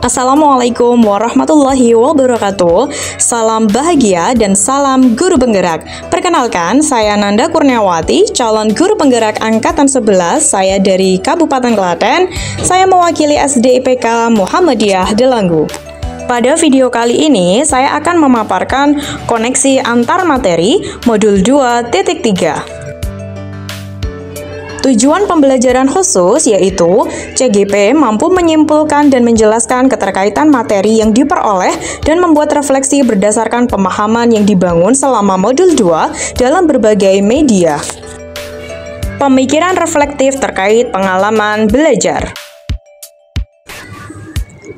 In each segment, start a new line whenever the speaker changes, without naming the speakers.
Assalamualaikum warahmatullahi wabarakatuh. Salam bahagia dan salam guru penggerak. Perkenalkan, saya Nanda Kurniawati, calon guru penggerak angkatan 11. Saya dari Kabupaten Klaten. Saya mewakili SD IPK Muhammadiyah Delanggu. Pada video kali ini, saya akan memaparkan koneksi antar materi modul 2.3. Tujuan pembelajaran khusus yaitu CGP mampu menyimpulkan dan menjelaskan keterkaitan materi yang diperoleh dan membuat refleksi berdasarkan pemahaman yang dibangun selama modul 2 dalam berbagai media. Pemikiran reflektif terkait pengalaman belajar.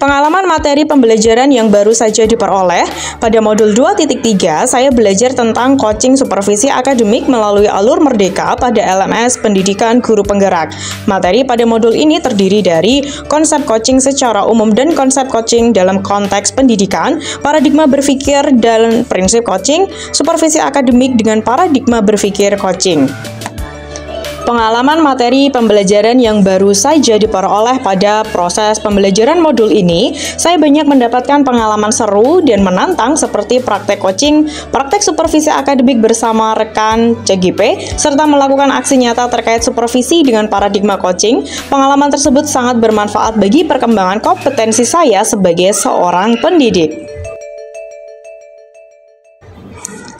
Pengalaman materi pembelajaran yang baru saja diperoleh, pada modul 2.3 saya belajar tentang coaching supervisi akademik melalui alur Merdeka pada LMS Pendidikan Guru Penggerak. Materi pada modul ini terdiri dari konsep coaching secara umum dan konsep coaching dalam konteks pendidikan, paradigma berpikir dan prinsip coaching, supervisi akademik dengan paradigma berpikir coaching. Pengalaman materi pembelajaran yang baru saja diperoleh pada proses pembelajaran modul ini, saya banyak mendapatkan pengalaman seru dan menantang seperti praktek coaching, praktek supervisi akademik bersama rekan CGP, serta melakukan aksi nyata terkait supervisi dengan paradigma coaching. Pengalaman tersebut sangat bermanfaat bagi perkembangan kompetensi saya sebagai seorang pendidik.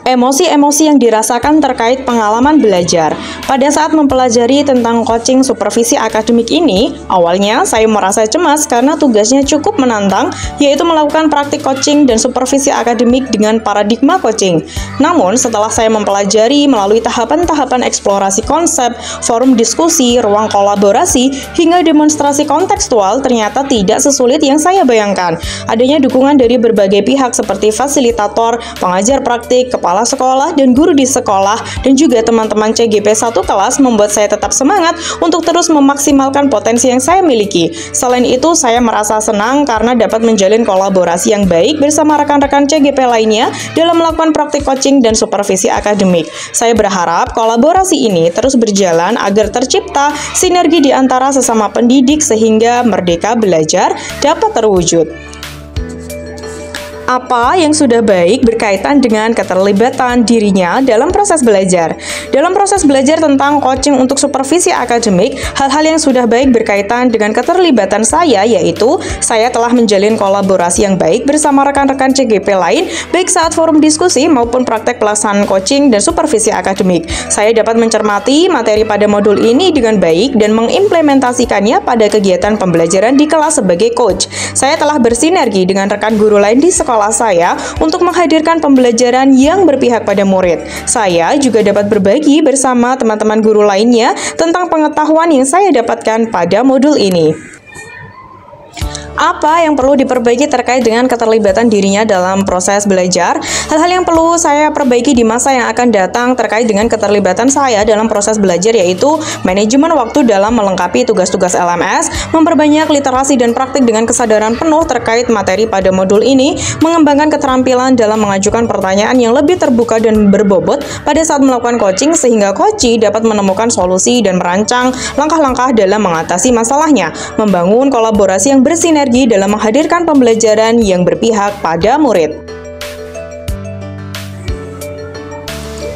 Emosi-emosi yang dirasakan terkait pengalaman belajar. Pada saat mempelajari tentang coaching supervisi akademik ini, awalnya saya merasa cemas karena tugasnya cukup menantang, yaitu melakukan praktik coaching dan supervisi akademik dengan paradigma coaching. Namun, setelah saya mempelajari melalui tahapan-tahapan eksplorasi konsep, forum diskusi, ruang kolaborasi, hingga demonstrasi kontekstual, ternyata tidak sesulit yang saya bayangkan. Adanya dukungan dari berbagai pihak seperti fasilitator, pengajar praktik, kepala sekolah, dan guru di sekolah, dan juga teman-teman CGP satu kelas membuat saya tetap semangat untuk terus memaksimalkan potensi yang saya miliki. Selain itu, saya merasa senang karena dapat menjalin kolaborasi yang baik bersama rekan-rekan CGP lainnya dalam melakukan praktik coaching dan supervisi akademik. Saya berharap kolaborasi ini terus berjalan agar tercipta sinergi di antara sesama pendidik sehingga merdeka belajar dapat terwujud. Apa yang sudah baik berkaitan dengan keterlibatan dirinya dalam proses belajar. Dalam proses belajar tentang coaching untuk supervisi akademik, hal-hal yang sudah baik berkaitan dengan keterlibatan saya yaitu saya telah menjalin kolaborasi yang baik bersama rekan-rekan CGP lain, baik saat forum diskusi maupun praktek pelaksanaan coaching dan supervisi akademik. Saya dapat mencermati materi pada modul ini dengan baik dan mengimplementasikannya pada kegiatan pembelajaran di kelas sebagai coach. Saya telah bersinergi dengan rekan guru lain di sekolah saya untuk menghadirkan pembelajaran yang berpihak pada murid. Saya juga dapat berbagi bersama teman-teman guru lainnya tentang pengetahuan yang saya dapatkan pada modul ini. Apa yang perlu diperbaiki terkait dengan keterlibatan dirinya dalam proses belajar? Hal-hal yang perlu saya perbaiki di masa yang akan datang terkait dengan keterlibatan saya dalam proses belajar yaitu manajemen waktu dalam melengkapi tugas-tugas LMS, memperbanyak literasi dan praktik dengan kesadaran penuh terkait materi pada modul ini, mengembangkan keterampilan dalam mengajukan pertanyaan yang lebih terbuka dan berbobot pada saat melakukan coaching sehingga coachee dapat menemukan solusi dan merancang langkah-langkah dalam mengatasi masalahnya, membangun kolaborasi yang bersinergi dalam menghadirkan pembelajaran yang berpihak pada murid.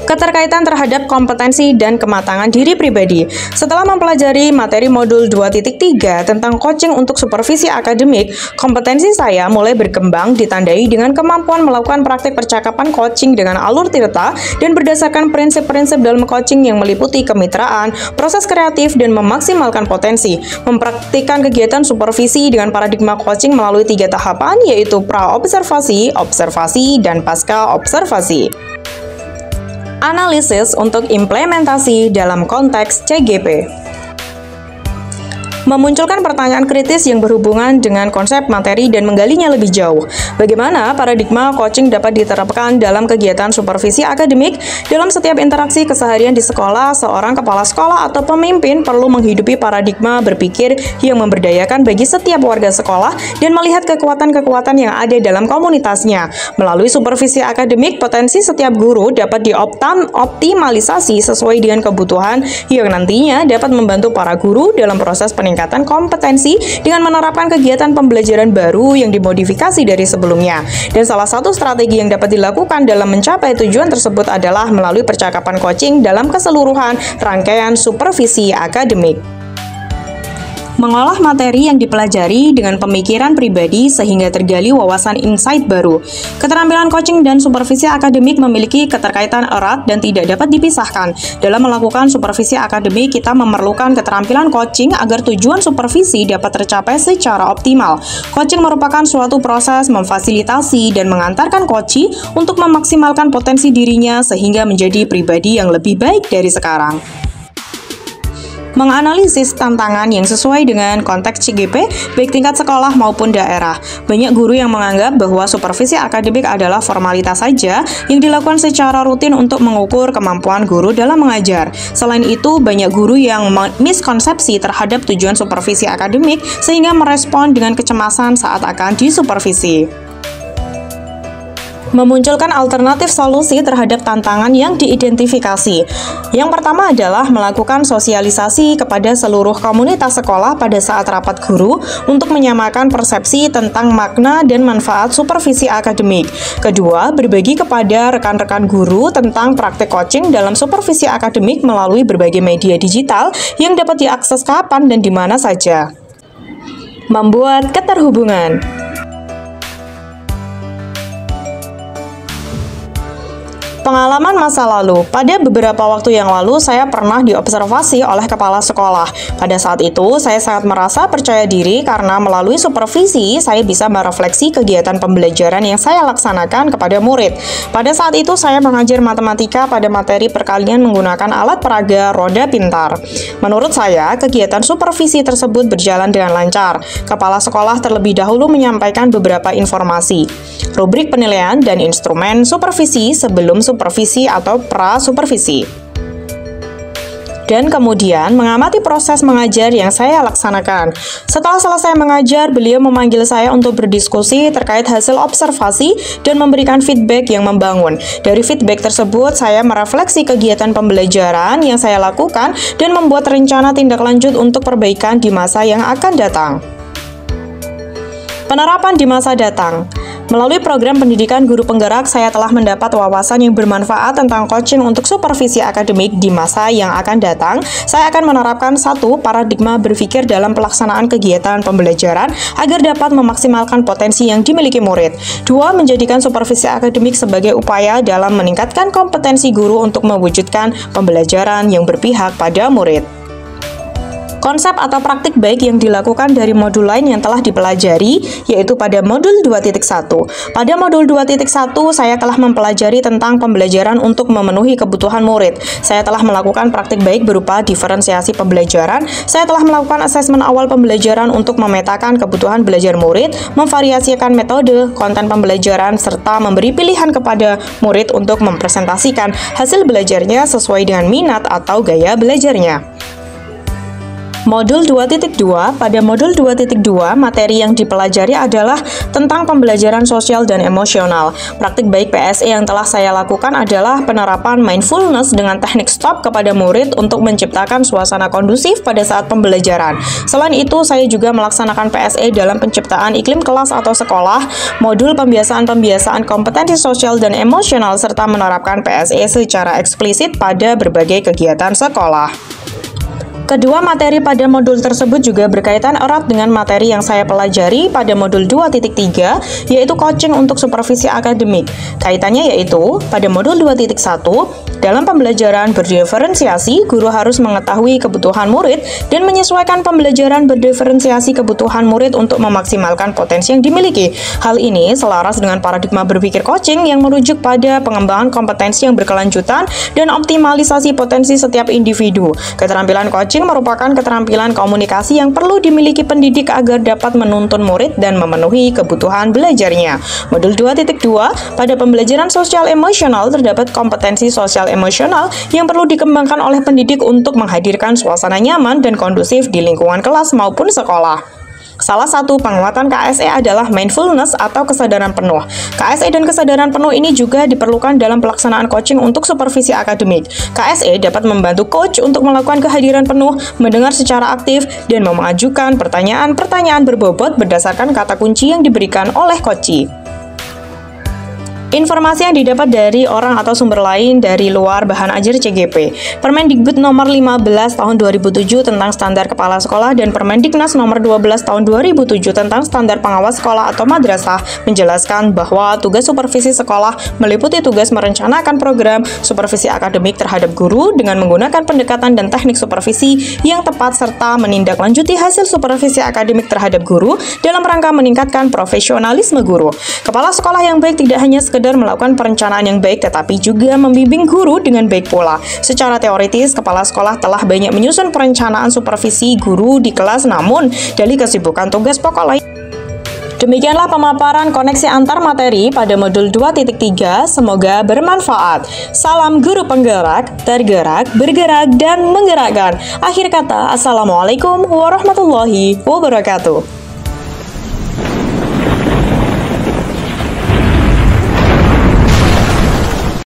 Keterkaitan terhadap kompetensi dan kematangan diri pribadi. Setelah mempelajari materi modul 2.3 tentang coaching untuk supervisi akademik, kompetensi saya mulai berkembang ditandai dengan kemampuan melakukan praktik percakapan coaching dengan alur tirta dan berdasarkan prinsip-prinsip dalam coaching yang meliputi kemitraan, proses kreatif, dan memaksimalkan potensi. Mempraktikkan kegiatan supervisi dengan paradigma coaching melalui 3 tahapan yaitu pra-observasi, observasi, dan pasca-observasi. Analisis untuk implementasi dalam konteks CGP. Memunculkan pertanyaan kritis yang berhubungan dengan konsep materi dan menggalinya lebih jauh. Bagaimana paradigma coaching dapat diterapkan dalam kegiatan supervisi akademik? Dalam setiap interaksi keseharian di sekolah, seorang kepala sekolah atau pemimpin perlu menghidupi paradigma berpikir yang memberdayakan bagi setiap warga sekolah dan melihat kekuatan-kekuatan yang ada dalam komunitasnya. Melalui supervisi akademik, potensi setiap guru dapat dioptimalisasi sesuai dengan kebutuhan yang nantinya dapat membantu para guru dalam proses peningkatan peningkatan kompetensi dengan menerapkan kegiatan pembelajaran baru yang dimodifikasi dari sebelumnya. Dan salah satu strategi yang dapat dilakukan dalam mencapai tujuan tersebut adalah melalui percakapan coaching dalam keseluruhan rangkaian supervisi akademik. Mengolah materi yang dipelajari dengan pemikiran pribadi sehingga tergali wawasan insight baru. Keterampilan coaching dan supervisi akademik memiliki keterkaitan erat dan tidak dapat dipisahkan. Dalam melakukan supervisi akademik, kita memerlukan keterampilan coaching agar tujuan supervisi dapat tercapai secara optimal. Coaching merupakan suatu proses memfasilitasi dan mengantarkan coachee untuk memaksimalkan potensi dirinya sehingga menjadi pribadi yang lebih baik dari sekarang. Menganalisis tantangan yang sesuai dengan konteks CGP, baik tingkat sekolah maupun daerah. Banyak guru yang menganggap bahwa supervisi akademik adalah formalitas saja yang dilakukan secara rutin untuk mengukur kemampuan guru dalam mengajar. Selain itu, banyak guru yang miskonsepsi terhadap tujuan supervisi akademik sehingga merespon dengan kecemasan saat akan disupervisi. Memunculkan alternatif solusi terhadap tantangan yang diidentifikasi. Yang pertama adalah melakukan sosialisasi kepada seluruh komunitas sekolah pada saat rapat guru untuk menyamakan persepsi tentang makna dan manfaat supervisi akademik. Kedua, berbagi kepada rekan-rekan guru tentang praktek coaching dalam supervisi akademik melalui berbagai media digital yang dapat diakses kapan dan di mana saja. Membuat keterhubungan. Pengalaman masa lalu. Pada beberapa waktu yang lalu, saya pernah diobservasi oleh kepala sekolah. Pada saat itu, saya sangat merasa percaya diri karena melalui supervisi, saya bisa merefleksi kegiatan pembelajaran yang saya laksanakan kepada murid. Pada saat itu, saya mengajar matematika pada materi perkalian menggunakan alat peraga roda pintar. Menurut saya, kegiatan supervisi tersebut berjalan dengan lancar. Kepala sekolah terlebih dahulu menyampaikan beberapa informasi, rubrik penilaian, dan instrumen supervisi sebelum supervisi atau pra-supervisi. Dan kemudian mengamati proses mengajar yang saya laksanakan. Setelah selesai mengajar, beliau memanggil saya untuk berdiskusi terkait hasil observasi dan memberikan feedback yang membangun. Dari feedback tersebut, saya merefleksi kegiatan pembelajaran yang saya lakukan dan membuat rencana tindak lanjut untuk perbaikan di masa yang akan datang. Penerapan di masa datang. Melalui program pendidikan guru penggerak, saya telah mendapat wawasan yang bermanfaat tentang coaching untuk supervisi akademik di masa yang akan datang. Saya akan menerapkan satu paradigma berpikir dalam pelaksanaan kegiatan pembelajaran agar dapat memaksimalkan potensi yang dimiliki murid. Dua, menjadikan supervisi akademik sebagai upaya dalam meningkatkan kompetensi guru untuk mewujudkan pembelajaran yang berpihak pada murid. Konsep atau praktik baik yang dilakukan dari modul lain yang telah dipelajari, yaitu pada modul 2.1. Pada modul 2.1, saya telah mempelajari tentang pembelajaran untuk memenuhi kebutuhan murid. Saya telah melakukan praktik baik berupa diferensiasi pembelajaran. Saya telah melakukan asesmen awal pembelajaran untuk memetakan kebutuhan belajar murid, memvariasikan metode, konten pembelajaran, serta memberi pilihan kepada murid untuk mempresentasikan hasil belajarnya sesuai dengan minat atau gaya belajarnya. Modul 2.2, pada modul 2.2, materi yang dipelajari adalah tentang pembelajaran sosial dan emosional. Praktik baik PSE yang telah saya lakukan adalah penerapan mindfulness dengan teknik stop kepada murid untuk menciptakan suasana kondusif pada saat pembelajaran. Selain itu, saya juga melaksanakan PSE dalam penciptaan iklim kelas atau sekolah, modul pembiasaan kompetensi sosial dan emosional, serta menerapkan PSE secara eksplisit pada berbagai kegiatan sekolah. Kedua materi pada modul tersebut juga berkaitan erat dengan materi yang saya pelajari pada modul 2.3, yaitu coaching untuk supervisi akademik. Kaitannya yaitu, pada modul 2.1, dalam pembelajaran berdiferensiasi, guru harus mengetahui kebutuhan murid dan menyesuaikan pembelajaran berdiferensiasi kebutuhan murid untuk memaksimalkan potensi yang dimiliki. Hal ini selaras dengan paradigma berpikir coaching yang merujuk pada pengembangan kompetensi yang berkelanjutan dan optimalisasi potensi setiap individu. Keterampilan coaching merupakan keterampilan komunikasi yang perlu dimiliki pendidik agar dapat menuntun murid dan memenuhi kebutuhan belajarnya. Modul 2.2, pada pembelajaran sosial emosional terdapat kompetensi sosial emosional yang perlu dikembangkan oleh pendidik untuk menghadirkan suasana nyaman dan kondusif di lingkungan kelas maupun sekolah. Salah satu penguatan KSE adalah mindfulness atau kesadaran penuh. KSE dan kesadaran penuh ini juga diperlukan dalam pelaksanaan coaching untuk supervisi akademik. KSE dapat membantu coach untuk melakukan kehadiran penuh, mendengar secara aktif, dan mengajukan pertanyaan-pertanyaan berbobot berdasarkan kata kunci yang diberikan oleh coach. Informasi yang didapat dari orang atau sumber lain dari luar bahan ajar CGP. Permendikbud nomor 15 tahun 2007 tentang standar kepala sekolah dan Permendiknas nomor 12 tahun 2007 tentang standar pengawas sekolah atau madrasah menjelaskan bahwa tugas supervisi sekolah meliputi tugas merencanakan program supervisi akademik terhadap guru dengan menggunakan pendekatan dan teknik supervisi yang tepat serta menindaklanjuti hasil supervisi akademik terhadap guru dalam rangka meningkatkan profesionalisme guru. Kepala sekolah yang baik tidak hanya sekedar melakukan perencanaan yang baik, tetapi juga membimbing guru dengan baik pula. Secara teoritis, kepala sekolah telah banyak menyusun perencanaan supervisi guru di kelas, namun dari kesibukan tugas pokok lain. Demikianlah pemaparan koneksi antar materi pada modul 2.3. Semoga bermanfaat. Salam guru penggerak, tergerak, bergerak, dan menggerakkan. Akhir kata, Assalamualaikum warahmatullahi wabarakatuh.